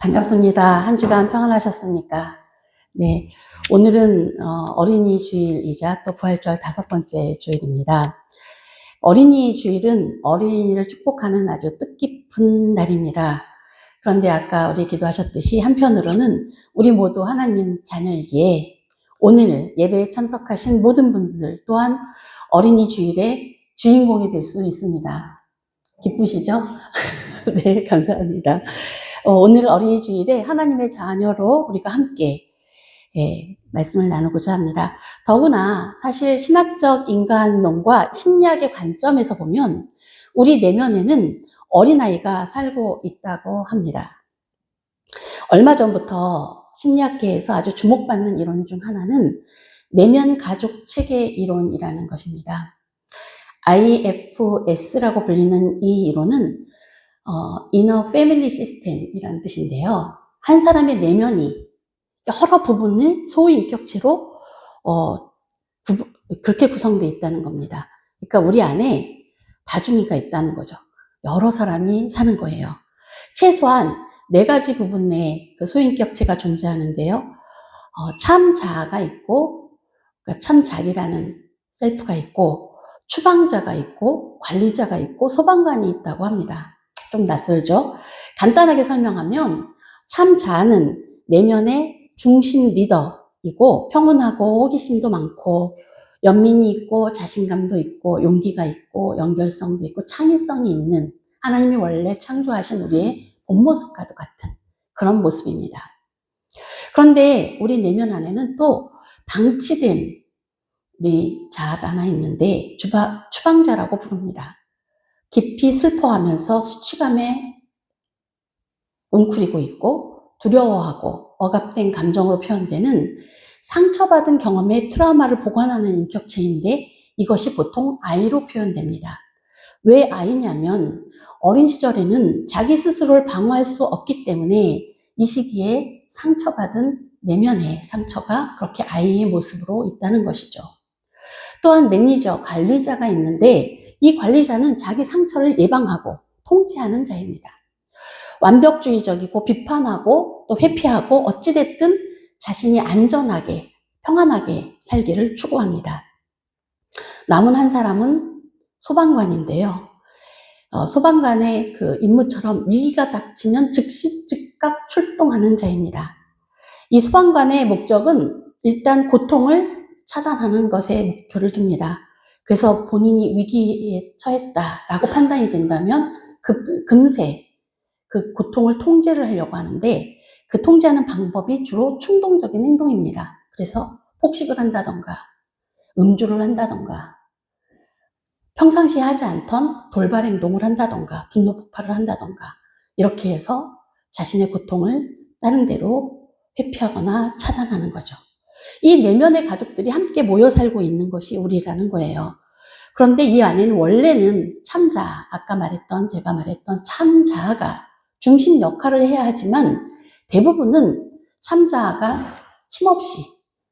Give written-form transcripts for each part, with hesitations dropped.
반갑습니다. 한 주간 평안하셨습니까? 네. 오늘은 어린이 주일이자 또 부활절 5번째 주일입니다. 어린이 주일은 어린이를 축복하는 아주 뜻깊은 날입니다. 그런데 아까 우리 기도하셨듯이 한편으로는 우리 모두 하나님 자녀이기에 오늘 예배에 참석하신 모든 분들 또한 어린이 주일의 주인공이 될 수 있습니다. 기쁘시죠? 네, 감사합니다. 오늘 어린이 주일에 하나님의 자녀로 우리가 함께 말씀을 나누고자 합니다. 더구나 사실 신학적 인간론과 심리학의 관점에서 보면 우리 내면에는 어린아이가 살고 있다고 합니다. 얼마 전부터 심리학계에서 아주 주목받는 이론 중 하나는 내면 가족 체계 이론이라는 것입니다. IFS라고 불리는 이 이론은 Inner Family System이라는 뜻인데요. 한 사람의 내면이 여러 부분의 소인격체로 그렇게 구성되어 있다는 겁니다. 그러니까 우리 안에 다중이가 있다는 거죠. 여러 사람이 사는 거예요. 최소한 4가지 부분의 그 소인격체가 존재하는데요. 참 자아가 있고, 그러니까 참 자기라는 셀프가 있고, 추방자가 있고, 관리자가 있고, 소방관이 있다고 합니다. 좀 낯설죠? 간단하게 설명하면 참 자아는 내면의 중심 리더이고 평온하고 호기심도 많고 연민이 있고 자신감도 있고 용기가 있고 연결성도 있고 창의성이 있는 하나님이 원래 창조하신 우리의 본 모습과도 같은 그런 모습입니다. 그런데 우리 내면 안에는 또 방치된 우리 자아가 하나 있는데 추방자라고 부릅니다. 깊이 슬퍼하면서 수치감에 웅크리고 있고 두려워하고 억압된 감정으로 표현되는 상처받은 경험의 트라우마를 보관하는 인격체인데 이것이 보통 아이로 표현됩니다. 왜 아이냐면 어린 시절에는 자기 스스로를 방어할 수 없기 때문에 이 시기에 상처받은 내면의 상처가 그렇게 아이의 모습으로 있다는 것이죠. 또한 매니저, 관리자가 있는데 이 관리자는 자기 상처를 예방하고 통제하는 자입니다. 완벽주의적이고 비판하고 또 회피하고 어찌됐든 자신이 안전하게 평안하게 살기를 추구합니다. 남은 한 사람은 소방관인데요. 소방관의 그 임무처럼 위기가 닥치면 즉시 즉각 출동하는 자입니다. 이 소방관의 목적은 일단 고통을 차단하는 것에 목표를 둡니다. 그래서 본인이 위기에 처했다라고 판단이 된다면 금세 그 고통을 통제를 하려고 하는데 그 통제하는 방법이 주로 충동적인 행동입니다. 그래서 폭식을 한다던가 음주를 한다던가 평상시에 하지 않던 돌발 행동을 한다던가 분노 폭발을 한다던가 이렇게 해서 자신의 고통을 다른 데로 회피하거나 차단하는 거죠. 이 내면의 가족들이 함께 모여 살고 있는 것이 우리라는 거예요. 그런데 이 안에는 원래는 참자, 아까 제가 말했던 참자아가 중심 역할을 해야 하지만 대부분은 참자아가 힘없이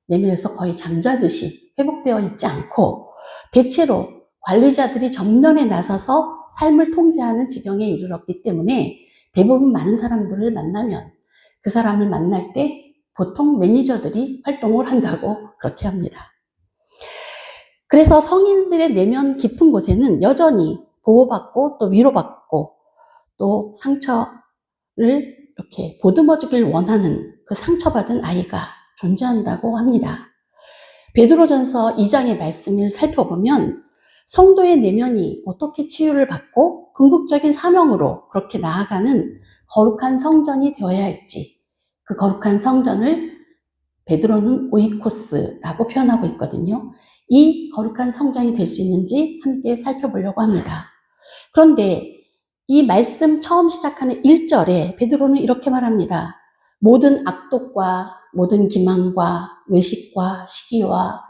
내면에서 거의 잠자듯이 회복되어 있지 않고 대체로 관리자들이 전면에 나서서 삶을 통제하는 지경에 이르렀기 때문에 대부분 많은 사람들을 만나면 그 사람을 만날 때 보통 매니저들이 활동을 한다고 그렇게 합니다. 그래서 성인들의 내면 깊은 곳에는 여전히 보호받고 또 위로받고 또 상처를 이렇게 보듬어주길 원하는 그 상처받은 아이가 존재한다고 합니다. 베드로전서 2장의 말씀을 살펴보면 성도의 내면이 어떻게 치유를 받고 궁극적인 사명으로 그렇게 나아가는 거룩한 성전이 되어야 할지 그 거룩한 성전을 베드로는 오이코스라고 표현하고 있거든요. 이 거룩한 성전이 될 수 있는지 함께 살펴보려고 합니다. 그런데 이 말씀 처음 시작하는 1절에 베드로는 이렇게 말합니다. 모든 악독과 모든 기만과 외식과 시기와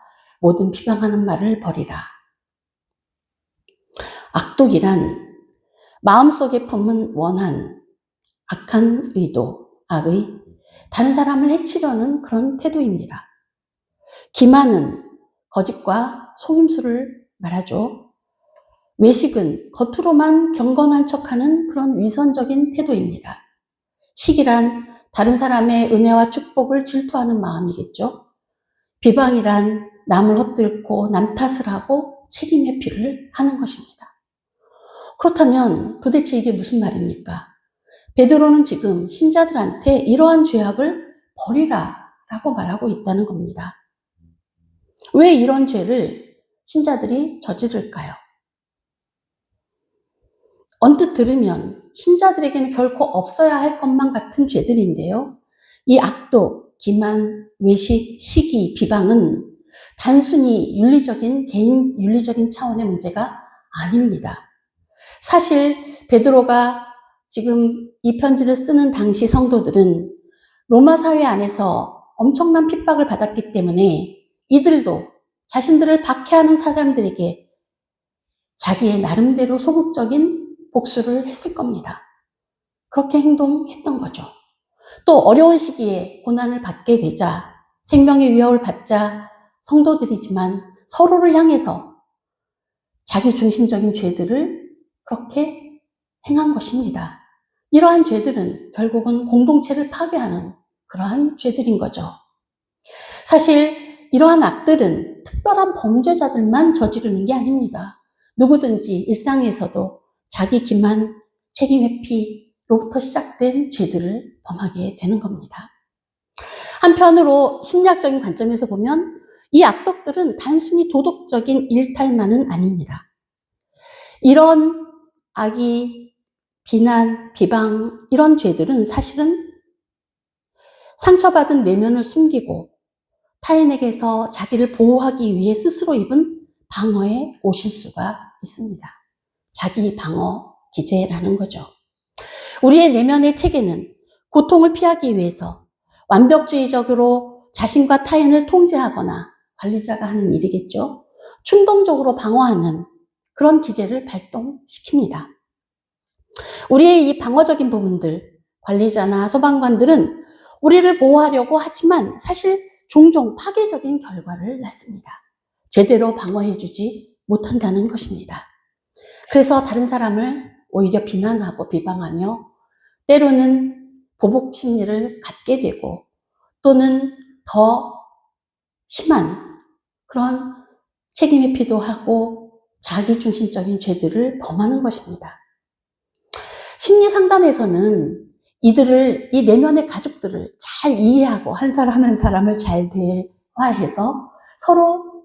모든 비방하는 말을 버리라. 악독이란 마음속에 품은 원한, 악한 의도, 악의, 다른 사람을 해치려는 그런 태도입니다. 기만은 거짓과 속임수를 말하죠. 외식은 겉으로만 경건한 척하는 그런 위선적인 태도입니다. 시기란 다른 사람의 은혜와 축복을 질투하는 마음이겠죠. 비방이란 남을 헛들고 남 탓을 하고 책임 회피를 하는 것입니다. 그렇다면 도대체 이게 무슨 말입니까? 베드로는 지금 신자들한테 이러한 죄악을 버리라 라고 말하고 있다는 겁니다. 왜 이런 죄를 신자들이 저지를까요? 언뜻 들으면 신자들에게는 결코 없어야 할 것만 같은 죄들인데요. 이 악독, 기만, 외식, 시기, 비방은 단순히 개인 윤리적인 차원의 문제가 아닙니다. 사실 베드로가 지금 이 편지를 쓰는 당시 성도들은 로마 사회 안에서 엄청난 핍박을 받았기 때문에 이들도 자신들을 박해하는 사람들에게 자기의 나름대로 소극적인 복수를 했을 겁니다. 그렇게 행동했던 거죠. 또 어려운 시기에 고난을 받게 되자, 생명의 위협을 받자 성도들이지만 서로를 향해서 자기 중심적인 죄들을 그렇게 행한 것입니다. 이러한 죄들은 결국은 공동체를 파괴하는 그러한 죄들인 거죠. 사실 이러한 악들은 특별한 범죄자들만 저지르는 게 아닙니다. 누구든지 일상에서도 자기 기만, 책임 회피로부터 시작된 죄들을 범하게 되는 겁니다. 한편으로 심리학적인 관점에서 보면 이 악독들은 단순히 도덕적인 일탈만은 아닙니다. 이런 악의 비난, 비방 이런 죄들은 사실은 상처받은 내면을 숨기고 타인에게서 자기를 보호하기 위해 스스로 입은 방어에 오실 수가 있습니다. 자기 방어 기제라는 거죠. 우리의 내면의 체계는 고통을 피하기 위해서 완벽주의적으로 자신과 타인을 통제하거나 관리자가 하는 일이겠죠. 충동적으로 방어하는 그런 기제를 발동시킵니다. 우리의 이 방어적인 부분들, 관리자나 소방관들은 우리를 보호하려고 하지만 사실 종종 파괴적인 결과를 낳습니다. 제대로 방어해주지 못한다는 것입니다. 그래서 다른 사람을 오히려 비난하고 비방하며 때로는 보복 심리를 갖게 되고 또는 더 심한 그런 책임 회피도 하고 자기중심적인 죄들을 범하는 것입니다. 심리 상담에서는 이 내면의 가족들을 잘 이해하고 한 사람 한 사람을 잘 대화해서 서로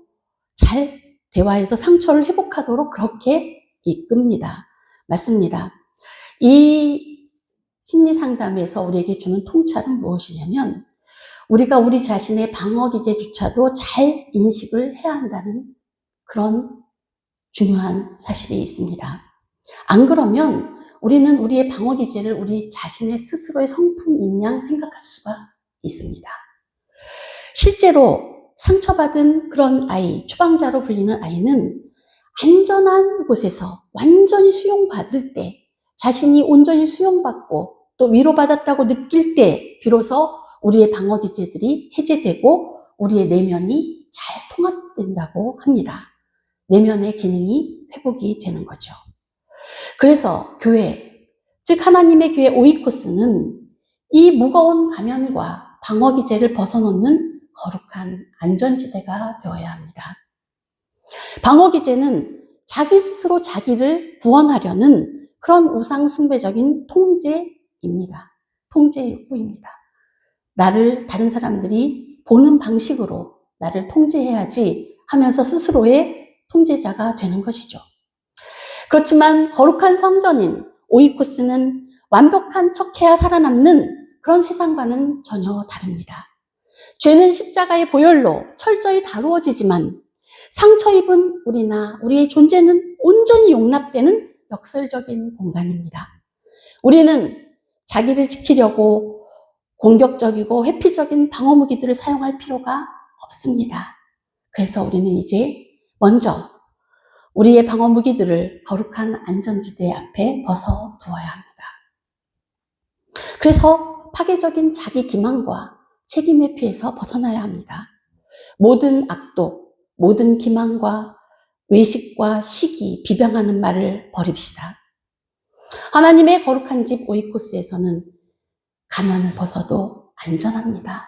잘 대화해서 상처를 회복하도록 그렇게 이끕니다. 맞습니다. 이 심리 상담에서 우리에게 주는 통찰은 무엇이냐면 우리가 우리 자신의 방어 기제조차도 잘 인식을 해야 한다는 그런 중요한 사실이 있습니다. 안 그러면 우리는 우리의 방어 기제를 우리 자신의 스스로의 성품인 양 생각할 수가 있습니다. 실제로 상처받은 그런 아이, 추방자로 불리는 아이는 안전한 곳에서 완전히 수용받을 때, 자신이 온전히 수용받고 또 위로받았다고 느낄 때 비로소 우리의 방어 기제들이 해제되고 우리의 내면이 잘 통합된다고 합니다. 내면의 기능이 회복이 되는 거죠. 그래서 교회, 즉 하나님의 교회 오이코스는 이 무거운 가면과 방어 기제를 벗어놓는 거룩한 안전지대가 되어야 합니다. 방어 기제는 자기 스스로 자기를 구원하려는 그런 우상숭배적인 통제입니다. 통제 욕구입니다. 나를 다른 사람들이 보는 방식으로 나를 통제해야지 하면서 스스로의 통제자가 되는 것이죠. 그렇지만 거룩한 성전인 오이코스는 완벽한 척해야 살아남는 그런 세상과는 전혀 다릅니다. 죄는 십자가의 보혈로 철저히 다루어지지만 상처 입은 우리나 우리의 존재는 온전히 용납되는 역설적인 공간입니다. 우리는 자기를 지키려고 공격적이고 회피적인 방어 무기들을 사용할 필요가 없습니다. 그래서 우리는 이제 먼저 우리의 방어 무기들을 거룩한 안전지대 앞에 벗어 두어야 합니다. 그래서 파괴적인 자기 기만과 책임 회피에서 벗어나야 합니다. 모든 악독, 모든 기만과 외식과 시기, 비방하는 말을 버립시다. 하나님의 거룩한 집 오이코스에서는 가면을 벗어도 안전합니다.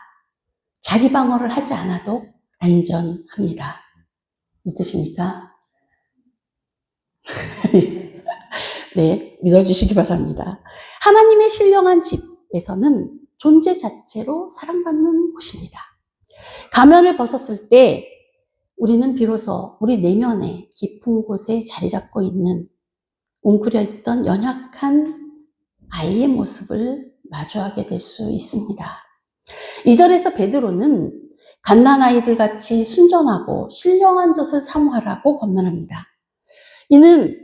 자기 방어를 하지 않아도 안전합니다. 믿으십니까? 네, 믿어주시기 바랍니다. 하나님의 신령한 집에서는 존재 자체로 사랑받는 곳입니다. 가면을 벗었을 때 우리는 비로소 우리 내면의 깊은 곳에 자리 잡고 있는 웅크려 있던 연약한 아이의 모습을 마주하게 될 수 있습니다. 2절에서 베드로는 갓난아이들 같이 순전하고 신령한 젖을 사모하라고 권면합니다. 이는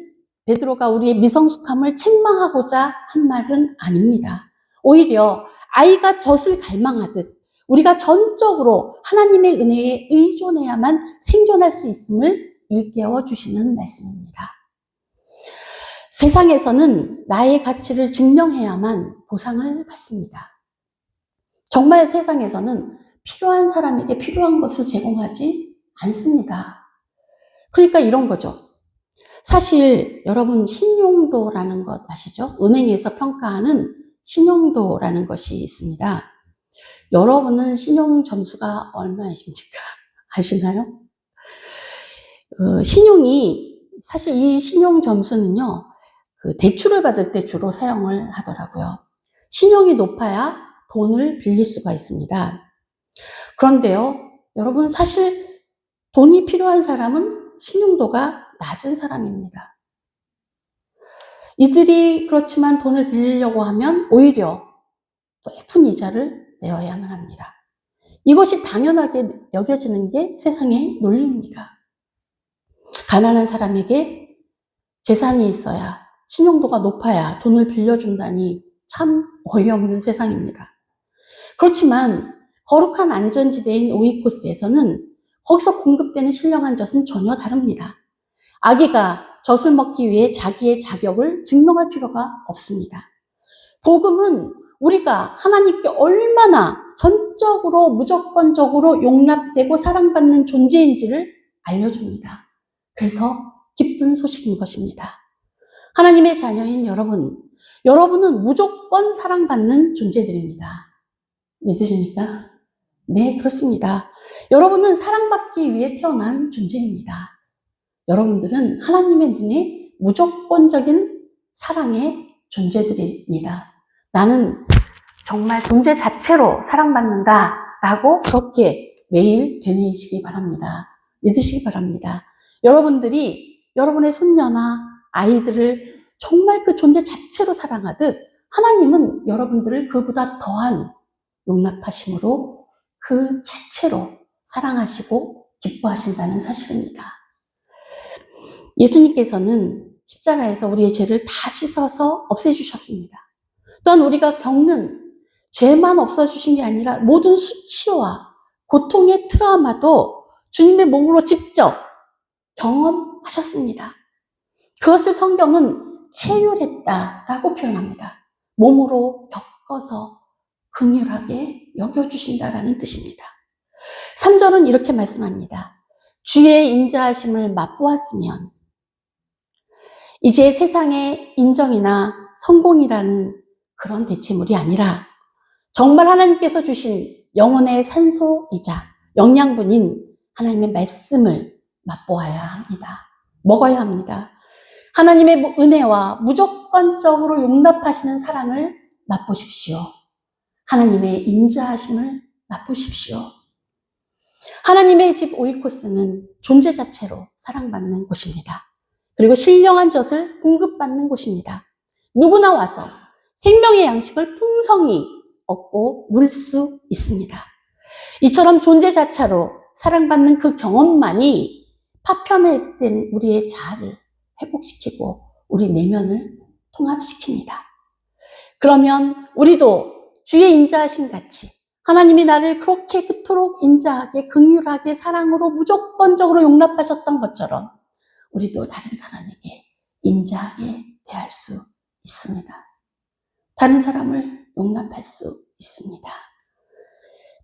베드로가 우리의 미성숙함을 책망하고자 한 말은 아닙니다. 오히려 아이가 젖을 갈망하듯 우리가 전적으로 하나님의 은혜에 의존해야만 생존할 수 있음을 일깨워 주시는 말씀입니다. 세상에서는 나의 가치를 증명해야만 보상을 받습니다. 정말 세상에서는 필요한 사람에게 필요한 것을 제공하지 않습니다. 그러니까 이런 거죠. 사실 여러분 신용도라는 것 아시죠? 은행에서 평가하는 신용도라는 것이 있습니다. 여러분은 신용 점수가 얼마이십니까? 아시나요? 신용이 사실 이 신용 점수는요. 대출을 받을 때 주로 사용을 하더라고요. 신용이 높아야 돈을 빌릴 수가 있습니다. 그런데요, 여러분 사실 돈이 필요한 사람은 신용도가 낮은 사람입니다. 이들이 그렇지만 돈을 빌리려고 하면 오히려 높은 이자를 내어야만 합니다. 이것이 당연하게 여겨지는 게 세상의 논리입니다. 가난한 사람에게 재산이 있어야 신용도가 높아야 돈을 빌려준다니 참 어이없는 세상입니다. 그렇지만 거룩한 안전지대인 오이코스에서는 거기서 공급되는 신령한 젖은 전혀 다릅니다. 아기가 젖을 먹기 위해 자기의 자격을 증명할 필요가 없습니다. 복음은 우리가 하나님께 얼마나 전적으로 무조건적으로 용납되고 사랑받는 존재인지를 알려줍니다. 그래서 기쁜 소식인 것입니다. 하나님의 자녀인 여러분은 무조건 사랑받는 존재들입니다. 믿으십니까? 네, 그렇습니다. 여러분은 사랑받기 위해 태어난 존재입니다. 여러분들은 하나님의 눈에 무조건적인 사랑의 존재들입니다. 나는 정말 존재 자체로 사랑받는다 라고 그렇게 매일 되뇌이시기 바랍니다. 믿으시기 바랍니다. 여러분들이 여러분의 손녀나 아이들을 정말 그 존재 자체로 사랑하듯 하나님은 여러분들을 그보다 더한 용납하심으로 그 자체로 사랑하시고 기뻐하신다는 사실입니다. 예수님께서는 십자가에서 우리의 죄를 다 씻어서 없애주셨습니다. 또한 우리가 겪는 죄만 없어주신 게 아니라 모든 수치와 고통의 트라우마도 주님의 몸으로 직접 경험하셨습니다. 그것을 성경은 체휼했다라고 표현합니다. 몸으로 겪어서 긍휼하게 여겨주신다라는 뜻입니다. 3절은 이렇게 말씀합니다. 주의 인자하심을 맛보았으면 이제 세상의 인정이나 성공이라는 그런 대체물이 아니라 정말 하나님께서 주신 영혼의 산소이자 영양분인 하나님의 말씀을 맛보아야 합니다. 먹어야 합니다. 하나님의 은혜와 무조건적으로 용납하시는 사랑을 맛보십시오. 하나님의 인자하심을 맛보십시오. 하나님의 집 오이코스는 존재 자체로 사랑받는 곳입니다. 그리고 신령한 젖을 공급받는 곳입니다. 누구나 와서 생명의 양식을 풍성히 얻고 누릴 수 있습니다. 이처럼 존재 자체로 사랑받는 그 경험만이 파편화된 우리의 자아를 회복시키고 우리 내면을 통합시킵니다. 그러면 우리도 주의 인자하심 같이 하나님이 나를 그렇게 그토록 인자하게 긍휼하게 사랑으로 무조건적으로 용납하셨던 것처럼 우리도 다른 사람에게 인자하게 대할 수 있습니다. 다른 사람을 용납할 수 있습니다.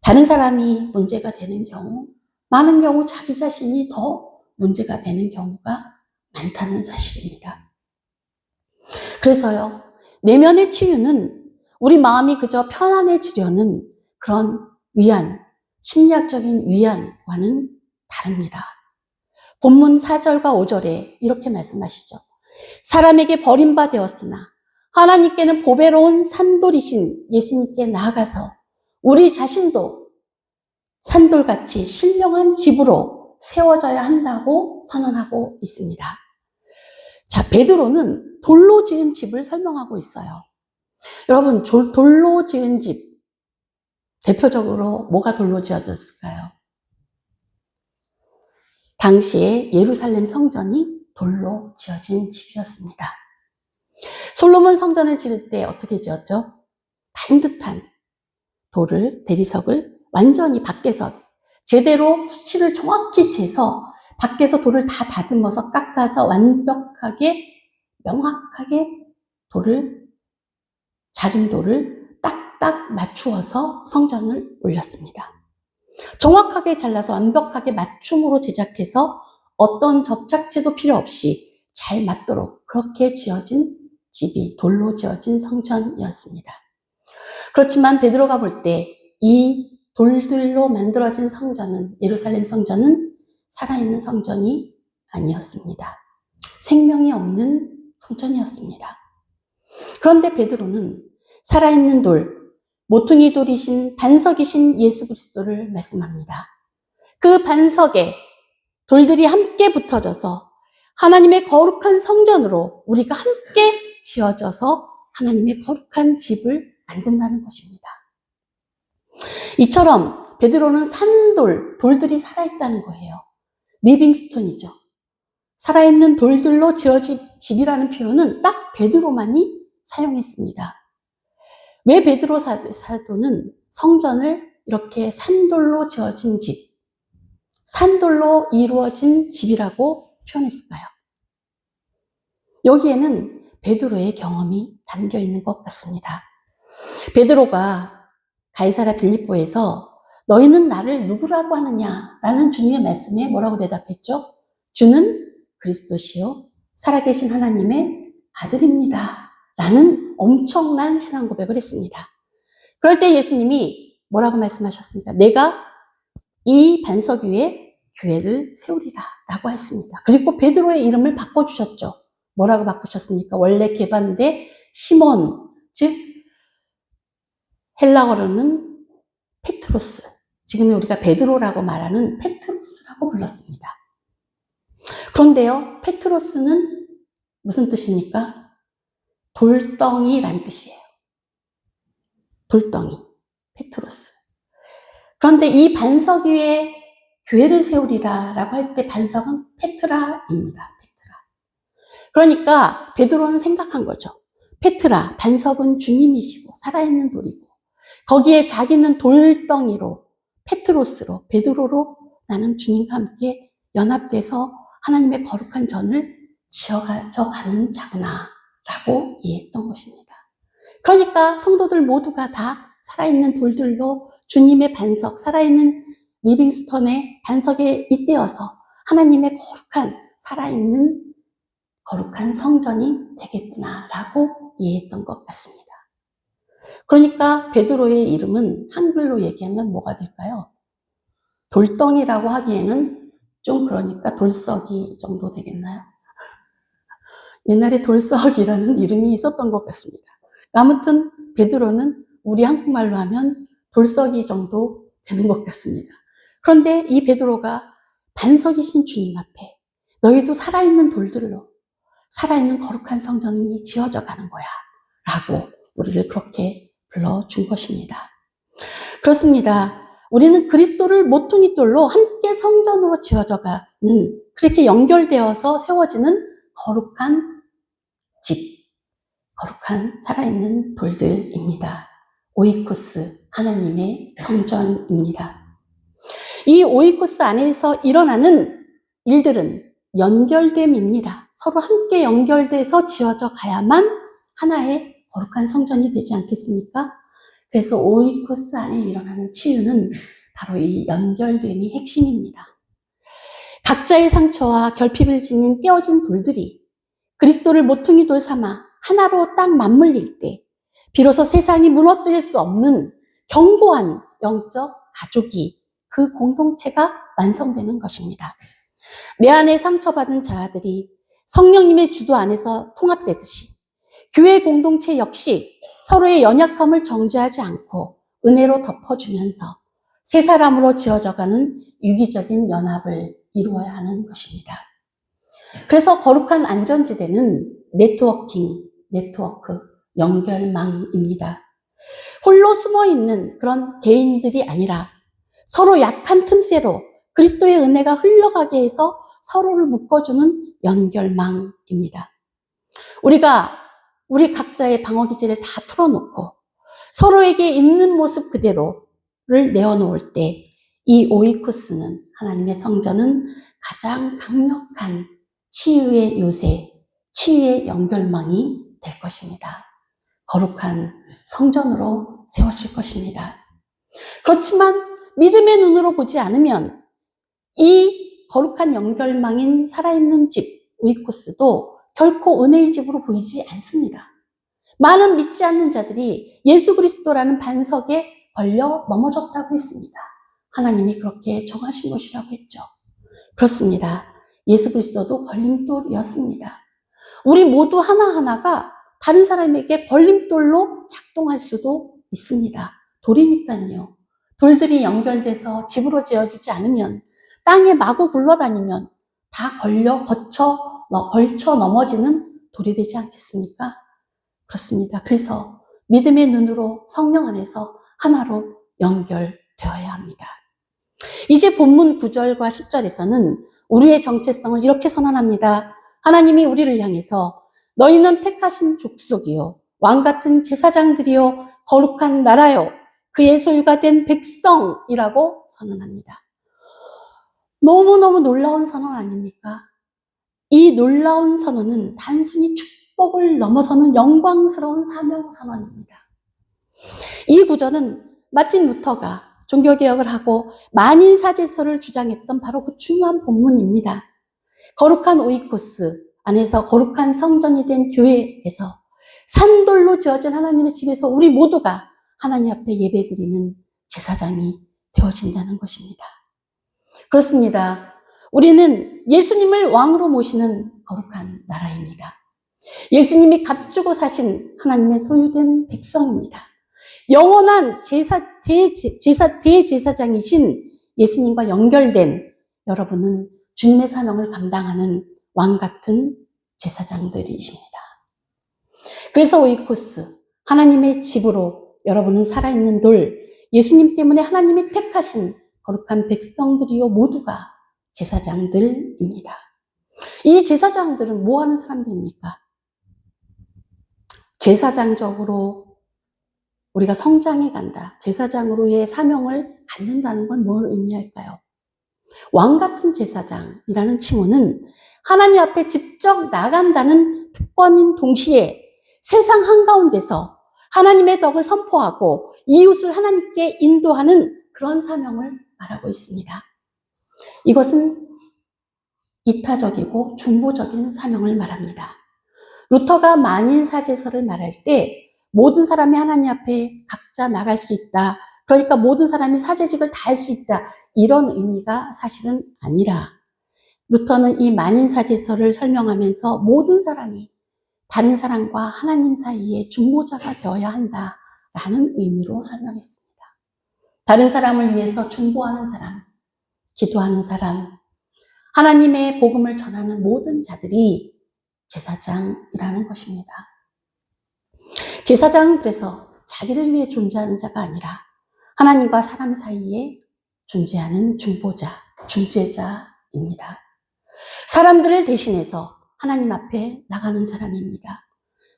다른 사람이 문제가 되는 경우, 많은 경우 자기 자신이 더 문제가 되는 경우가 많다는 사실입니다. 그래서요, 내면의 치유는 우리 마음이 그저 편안해지려는 그런 위안, 심리학적인 위안과는 다릅니다. 본문 4절과 5절에 이렇게 말씀하시죠. 사람에게 버림받았으나 하나님께는 보배로운 산돌이신 예수님께 나아가서 우리 자신도 산돌같이 신령한 집으로 세워져야 한다고 선언하고 있습니다. 자, 베드로는 돌로 지은 집을 설명하고 있어요. 여러분, 돌로 지은 집, 대표적으로 뭐가 돌로 지어졌을까요? 당시에 예루살렘 성전이 돌로 지어진 집이었습니다. 솔로몬 성전을 지을 때 어떻게 지었죠? 반듯한 돌을, 대리석을 완전히 밖에서 제대로 수치를 정확히 재서 밖에서 돌을 다 다듬어서 깎아서 완벽하게, 명확하게 자른 돌을 딱딱 맞추어서 성전을 올렸습니다. 정확하게 잘라서 완벽하게 맞춤으로 제작해서 어떤 접착제도 필요 없이 잘 맞도록 그렇게 지어진 집이 돌로 지어진 성전이었습니다. 그렇지만 베드로가 볼 때 이 돌들로 만들어진 성전은, 예루살렘 성전은 살아있는 성전이 아니었습니다. 생명이 없는 성전이었습니다. 그런데 베드로는 살아있는 돌, 모퉁이 돌이신 반석이신 예수 그리스도를 말씀합니다. 그 반석에 돌들이 함께 붙어져서 하나님의 거룩한 성전으로 우리가 함께 지어져서 하나님의 거룩한 집을 만든다는 것입니다. 이처럼 베드로는 돌들이 살아있다는 거예요. 리빙스톤이죠. 살아있는 돌들로 지어진 집이라는 표현은 딱 베드로만이 사용했습니다. 왜 베드로 사도는 성전을 이렇게 산돌로 지어진 집, 산돌로 이루어진 집이라고 표현했을까요? 여기에는 베드로의 경험이 담겨 있는 것 같습니다. 베드로가 가이사랴 빌립보에서 너희는 나를 누구라고 하느냐라는 주님의 말씀에 뭐라고 대답했죠? 주는 그리스도시요 살아계신 하나님의 아들입니다 라는 엄청난 신앙 고백을 했습니다. 그럴 때 예수님이 뭐라고 말씀하셨습니까? 내가 이 반석 위에 교회를 세우리라 라고 했습니다. 그리고 베드로의 이름을 바꿔주셨죠. 뭐라고 바꾸셨습니까? 원래 개반대 시몬, 즉 헬라어로는 페트로스, 지금 우리가 베드로라고 말하는 페트로스라고 불렀습니다. 그런데요, 페트로스는 무슨 뜻입니까? 돌덩이란 뜻이에요. 돌덩이, 페트로스. 그런데 이 반석 위에 교회를 세우리라 라고 할 때 반석은 페트라입니다. 페트라. 그러니까 베드로는 생각한 거죠. 페트라, 반석은 주님이시고 살아있는 돌이고 거기에 자기는 돌덩이로, 페트로스로, 베드로로 나는 주님과 함께 연합돼서 하나님의 거룩한 전을 지어가는 자구나 라고 이해했던 것입니다. 그러니까 성도들 모두가 다 살아있는 돌들로 주님의 반석, 살아있는 리빙스톤의 반석에 잇대어서 하나님의 거룩한, 살아있는 거룩한 성전이 되겠구나라고 이해했던 것 같습니다. 그러니까 베드로의 이름은 한글로 얘기하면 뭐가 될까요? 돌덩이라고 하기에는 좀 그러니까 돌석이 정도 되겠나요? 옛날에 돌석이라는 이름이 있었던 것 같습니다. 아무튼 베드로는 우리 한국말로 하면 돌석이 정도 되는 것 같습니다. 그런데 이 베드로가 반석이신 주님 앞에 너희도 살아있는 돌들로 살아있는 거룩한 성전이 지어져 가는 거야 라고 우리를 그렇게 불러준 것입니다. 그렇습니다. 우리는 그리스도를 모퉁이 돌로 함께 성전으로 지어져 가는, 그렇게 연결되어서 세워지는 거룩한 집, 거룩한 살아있는 돌들입니다. 오이코스, 하나님의 성전입니다. 이 오이코스 안에서 일어나는 일들은 연결됨입니다. 서로 함께 연결돼서 지어져 가야만 하나의 거룩한 성전이 되지 않겠습니까? 그래서 오이코스 안에 일어나는 치유는 바로 이 연결됨이 핵심입니다. 각자의 상처와 결핍을 지닌 깨어진 돌들이 그리스도를 모퉁이 돌 삼아 하나로 딱 맞물릴 때 비로소 세상이 무너뜨릴 수 없는 견고한 영적 가족이, 그 공동체가 완성되는 것입니다. 내 안에 상처받은 자아들이 성령님의 주도 안에서 통합되듯이 교회 공동체 역시 서로의 연약함을 정죄하지 않고 은혜로 덮어주면서 새 사람으로 지어져가는 유기적인 연합을 이루어야 하는 것입니다. 그래서 거룩한 안전지대는 네트워크, 연결망입니다. 홀로 숨어있는 그런 개인들이 아니라 서로 약한 틈새로 그리스도의 은혜가 흘러가게 해서 서로를 묶어주는 연결망입니다. 우리가 우리 각자의 방어기제를 다 풀어놓고 서로에게 있는 모습 그대로를 내어놓을 때 이 오이코스는, 하나님의 성전은 가장 강력한 치유의 요새, 치유의 연결망이 될 것입니다. 거룩한 성전으로 세워질 것입니다. 그렇지만 믿음의 눈으로 보지 않으면 이 거룩한 연결망인 살아있는 집, 오이코스도 결코 은혜의 집으로 보이지 않습니다. 많은 믿지 않는 자들이 예수 그리스도라는 반석에 걸려 넘어졌다고 했습니다. 하나님이 그렇게 정하신 것이라고 했죠. 그렇습니다. 예수 그리스도도 걸림돌이었습니다. 우리 모두 하나하나가 다른 사람에게 걸림돌로 작동할 수도 있습니다. 돌이니까요. 돌들이 연결돼서 집으로 지어지지 않으면, 땅에 마구 굴러다니면 다 걸쳐 넘어지는 돌이 되지 않겠습니까? 그렇습니다. 그래서 믿음의 눈으로 성령 안에서 하나로 연결되어야 합니다. 이제 본문 9절과 10절에서는 우리의 정체성을 이렇게 선언합니다. 하나님이 우리를 향해서 너희는 택하신 족속이요, 왕같은 제사장들이요, 거룩한 나라요, 그의 소유가 된 백성이라고 선언합니다. 너무너무 놀라운 선언 아닙니까? 이 놀라운 선언은 단순히 축복을 넘어서는 영광스러운 사명 선언입니다. 이 구절은 마틴 루터가 종교개혁을 하고 만인사제설을 주장했던 바로 그 중요한 본문입니다. 거룩한 오이코스 안에서 거룩한 성전이 된 교회에서 산돌로 지어진 하나님의 집에서 우리 모두가 하나님 앞에 예배드리는 제사장이 되어진다는 것입니다. 그렇습니다. 우리는 예수님을 왕으로 모시는 거룩한 나라입니다. 예수님이 값주고 사신 하나님의 소유된 백성입니다. 영원한 대제사장이신 예수님과 연결된 여러분은 주님의 사명을 감당하는 왕같은 제사장들이십니다. 그래서 오이코스, 하나님의 집으로 여러분은 살아있는 돌, 예수님 때문에 하나님이 택하신 거룩한 백성들이요, 모두가 제사장들입니다. 이 제사장들은 뭐 하는 사람들입니까? 제사장적으로 우리가 성장해 간다, 제사장으로의 사명을 갖는다는 건 뭘 의미할까요? 왕같은 제사장이라는 칭호는 하나님 앞에 직접 나간다는 특권인 동시에 세상 한가운데서 하나님의 덕을 선포하고 이웃을 하나님께 인도하는 그런 사명을 말하고 있습니다. 이것은 이타적이고 중보적인 사명을 말합니다. 루터가 만인사제설을 말할 때 모든 사람이 하나님 앞에 각자 나갈 수 있다, 그러니까 모든 사람이 사제직을 다 할 수 있다, 이런 의미가 사실은 아니라, 루터는 이 만인사제설을 설명하면서 모든 사람이 다른 사람과 하나님 사이에 중보자가 되어야 한다라는 의미로 설명했습니다. 다른 사람을 위해서 중보하는 사람, 기도하는 사람, 하나님의 복음을 전하는 모든 자들이 제사장이라는 것입니다. 제사장은 그래서 자기를 위해 존재하는 자가 아니라 하나님과 사람 사이에 존재하는 중보자, 중재자입니다. 사람들을 대신해서 하나님 앞에 나가는 사람입니다.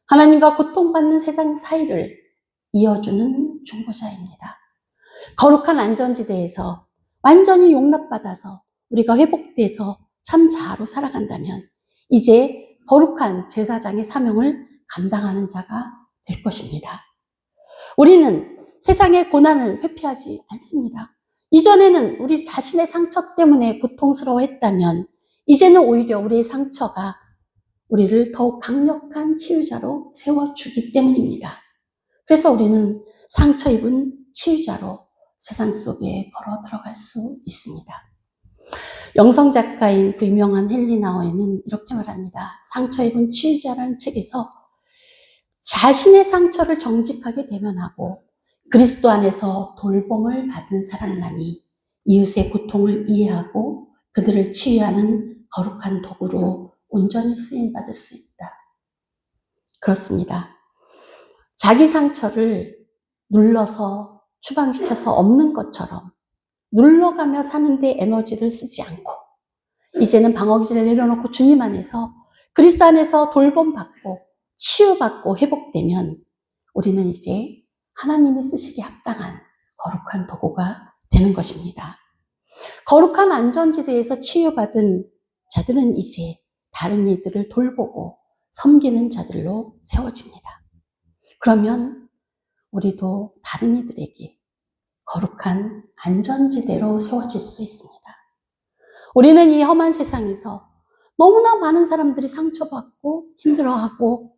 하나님과 고통받는 세상 사이를 이어주는 중보자입니다. 거룩한 안전지대에서 완전히 용납받아서 우리가 회복돼서 참 자아로 살아간다면 이제 거룩한 제사장의 사명을 감당하는 자가 될 것입니다. 우리는 세상의 고난을 회피하지 않습니다. 이전에는 우리 자신의 상처 때문에 고통스러워했다면 이제는 오히려 우리의 상처가 우리를 더욱 강력한 치유자로 세워주기 때문입니다. 그래서 우리는 상처 입은 치유자로 세상 속에 걸어 들어갈 수 있습니다. 영성 작가인 그 유명한 헨리 나우에는 이렇게 말합니다. 상처 입은 치유자라는 책에서 자신의 상처를 정직하게 대면하고 그리스도 안에서 돌봄을 받은 사람만이 이웃의 고통을 이해하고 그들을 치유하는 거룩한 도구로 온전히 쓰임받을 수 있다. 그렇습니다. 자기 상처를 눌러서 추방시켜서 없는 것처럼 눌러가며 사는데 에너지를 쓰지 않고 이제는 방어기를 내려놓고 주님 안에서 그리스도 안에서 돌봄받고 치유받고 회복되면 우리는 이제 하나님이 쓰시기에 합당한 거룩한 도구가 되는 것입니다. 거룩한 안전지대에서 치유받은 자들은 이제 다른 이들을 돌보고 섬기는 자들로 세워집니다. 그러면 우리도 다른 이들에게 거룩한 안전지대로 세워질 수 있습니다. 우리는 이 험한 세상에서 너무나 많은 사람들이 상처받고 힘들어하고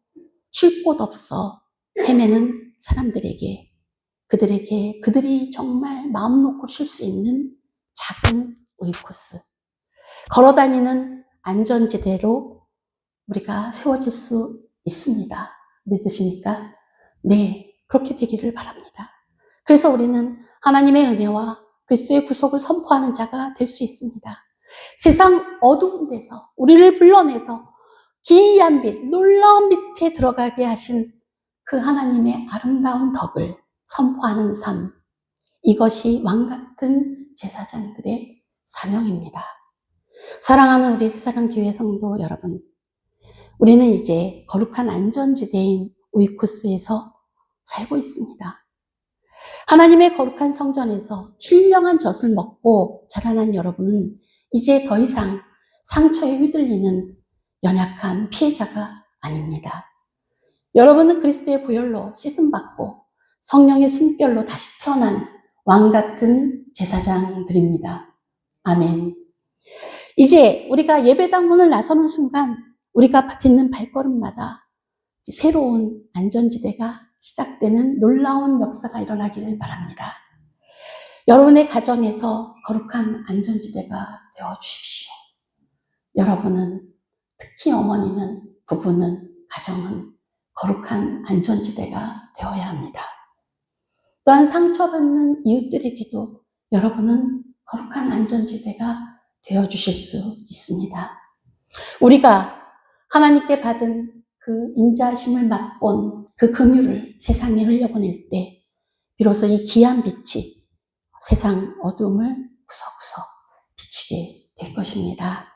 쉴 곳 없어 헤매는 사람들에게 그들이 정말 마음 놓고 쉴 수 있는 작은 오이코스, 걸어다니는 안전지대로 우리가 세워질 수 있습니다. 믿으십니까? 네, 그렇게 되기를 바랍니다. 그래서 우리는 하나님의 은혜와 그리스도의 구속을 선포하는 자가 될 수 있습니다. 세상 어두운 데서 우리를 불러내서 기이한 빛, 놀라운 빛에 들어가게 하신 그 하나님의 아름다운 덕을 선포하는 삶, 이것이 왕같은 제사장들의 사명입니다. 사랑하는 우리 새사랑 교회 성도 여러분, 우리는 이제 거룩한 안전지대인 오이코스에서 살고 있습니다. 하나님의 거룩한 성전에서 신령한 젖을 먹고 자라난 여러분은 이제 더 이상 상처에 휘둘리는 연약한 피해자가 아닙니다. 여러분은 그리스도의 보혈로 씻음받고 성령의 숨결로 다시 태어난 왕같은 제사장들입니다. 아멘. 이제 우리가 예배당 문을 나서는 순간 우리가 딛는 발걸음마다 새로운 안전지대가 시작되는 놀라운 역사가 일어나기를 바랍니다. 여러분의 가정에서 거룩한 안전지대가 되어주십시오. 여러분은, 특히 어머니는, 부부는, 가정은 거룩한 안전지대가 되어야 합니다. 또한 상처받는 이웃들에게도 여러분은 거룩한 안전지대가 되어주실 수 있습니다. 우리가 하나님께 받은 그 인자하심을 맛본 그 긍휼을 세상에 흘려보낼 때 비로소 이 귀한 빛이 세상 어둠을 구석구석 비치게 될 것입니다.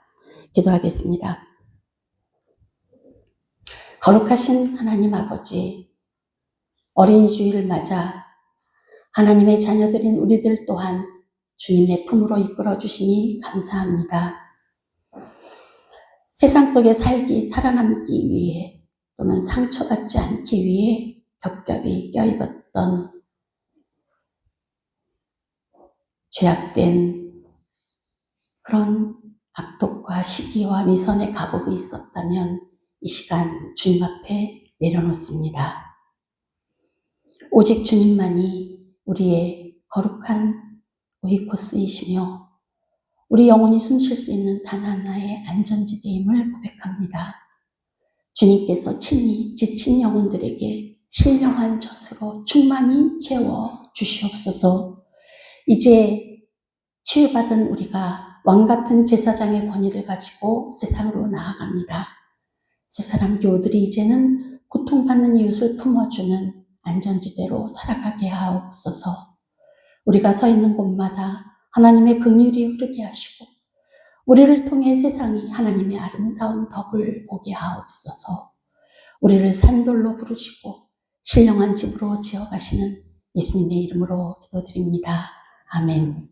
기도하겠습니다. 거룩하신 하나님 아버지, 어린이 주일을 맞아 하나님의 자녀들인 우리들 또한 주님의 품으로 이끌어 주시니 감사합니다. 세상 속에 살아남기 위해 또는 상처받지 않기 위해 겹겹이 껴입었던 죄악된 그런 악독과 시기와 위선의 가복이 있었다면 이 시간 주님 앞에 내려놓습니다. 오직 주님만이 우리의 거룩한 오이코스이시며 우리 영혼이 숨쉴 수 있는 단 하나의 안전지대임을 고백합니다. 주님께서 친히 지친 영혼들에게 신령한 젖으로 충만히 채워 주시옵소서. 이제 치유받은 우리가 왕같은 제사장의 권위를 가지고 세상으로 나아갑니다. 세사람 교우들이 이제는 고통받는 이웃을 품어주는 안전지대로 살아가게 하옵소서. 우리가 서 있는 곳마다 하나님의 긍휼이 흐르게 하시고 우리를 통해 세상이 하나님의 아름다운 덕을 보게 하옵소서. 우리를 산돌로 부르시고 신령한 집으로 지어가시는 예수님의 이름으로 기도드립니다. 아멘.